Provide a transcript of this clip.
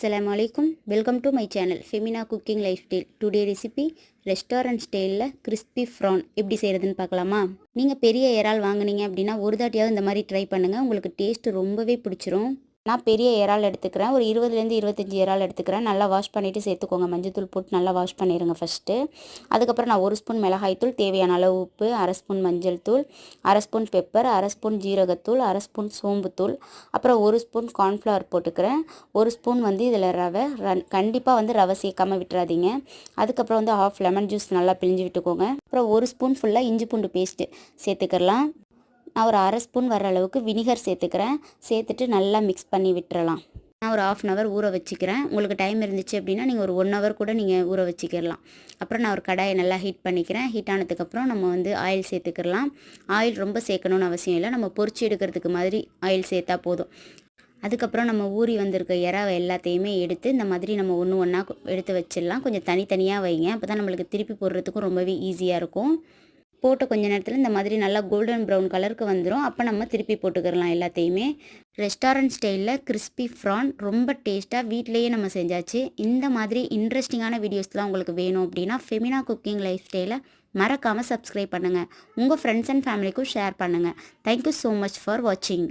Assalamualaikum. Welcome to my channel Femina Cooking Lifestyle. Today recipe restaurant ஸ்டைலில் crispy prawn எப்படி செய்கிறதுன்னு பார்க்கலாமா? நீங்கள் பெரிய இறால் வாங்குனீங்க அப்படின்னா ஒரு தாட்டியாவது இந்த மாதிரி ட்ரை பண்ணுங்கள். உங்களுக்கு டேஸ்ட்டு ரொம்பவே பிடிச்சிரும். நான் பெரிய இறால் எடுத்துக்கிறேன். ஒரு 20லேருந்து 25 இறால் எடுத்துக்கிறேன். நல்லா வாஷ் பண்ணிவிட்டு சேர்த்துக்கோங்க. மஞ்சத்தூள் போட்டு நல்லா வாஷ் பண்ணிடுங்க ஃபஸ்ட்டு. அதுக்கப்புறம் நான் 1 ஸ்பூன் மிளகாய்த்தூள், தேவையான அளவு உப்பு, 1/2 ஸ்பூன் மஞ்சள் தூள், 1/2 ஸ்பூன் பெப்பர், 1/2 ஸ்பூன் ஜீரகத்தூள், 1/2 ஸ்பூன் சோம்புத்தூள், அப்புறம் 1 ஸ்பூன் கார்ன்ஃப்ளவர் போட்டுக்கிறேன். 1 ஸ்பூன் இதில் ரவை. கண்டிப்பாக ரவை சேர்க்காமல் விட்டுறாதீங்க. அதுக்கப்புறம் 1/2 லெமன் ஜூஸ் நல்லா பிழிஞ்சு விட்டுக்கோங்க. அப்புறம் 1 ஸ்பூன் ஃபுல்லாக இஞ்சி பூண்டு பேஸ்ட்டு சேர்த்துக்கலாம். நான் ஒரு 1/2 ஸ்பூன் வர அளவுக்கு வினிகர் சேர்த்துக்கிறேன். சேர்த்துட்டு நல்லா மிக்ஸ் பண்ணி விட்டுறலாம். நான் ஒரு 1/2 hour ஊற வச்சுக்கிறேன். உங்களுக்கு டைம் இருந்துச்சு அப்படின்னா நீங்கள் ஒரு 1 hour கூட நீங்கள் ஊற வச்சுக்கிடலாம். அப்புறம் நான் ஒரு கடாயை நல்லா ஹீட் பண்ணிக்கிறேன். ஹீட் ஆனதுக்கப்புறம் நம்ம ஆயில் சேர்த்துக்கலாம். ஆயில் ரொம்ப சேர்க்கணும்னு அவசியம் இல்லை. நம்ம பொரிச்சு எடுக்கிறதுக்கு மாதிரி ஆயில் சேர்த்தா போதும். அதுக்கப்புறம் நம்ம ஊறி வந்திருக்க இறாவை எல்லாத்தையுமே எடுத்து இந்த மாதிரி நம்ம ஒன்று ஒன்றா எடுத்து வச்சிடலாம். கொஞ்சம் தனித்தனியாக வைங்க. அப்போ தான் நம்மளுக்கு திருப்பி போடுறதுக்கும் ரொம்பவே ஈஸியாக இருக்கும். போட்டு கொஞ்ச நேரத்தில் இந்த மாதிரி நல்லா கோல்டன் ப்ரௌன் கலருக்கு வந்துடும். அப்போ நம்ம திருப்பி போட்டுக்கிறலாம் எல்லாத்தையுமே. ரெஸ்டாரண்ட் ஸ்டைலில் கிறிஸ்பி ஃப்ரான் ரொம்ப டேஸ்ட்டாக வீட்டிலேயே நம்ம செஞ்சாச்சு. இந்த மாதிரி இன்ட்ரெஸ்டிங்கான வீடியோஸ்லாம் உங்களுக்கு வேணும் அப்படின்னா ஃபெமினா குக்கிங் லைஃப் ஸ்டைலை மறக்காமல் சப்ஸ்கிரைப் பண்ணுங்கள். உங்கள் ஃப்ரெண்ட்ஸ் அண்ட் ஃபேமிலிக்கும் ஷேர் பண்ணுங்கள். தேங்க்யூ ஸோ மச் ஃபார் வாட்சிங்.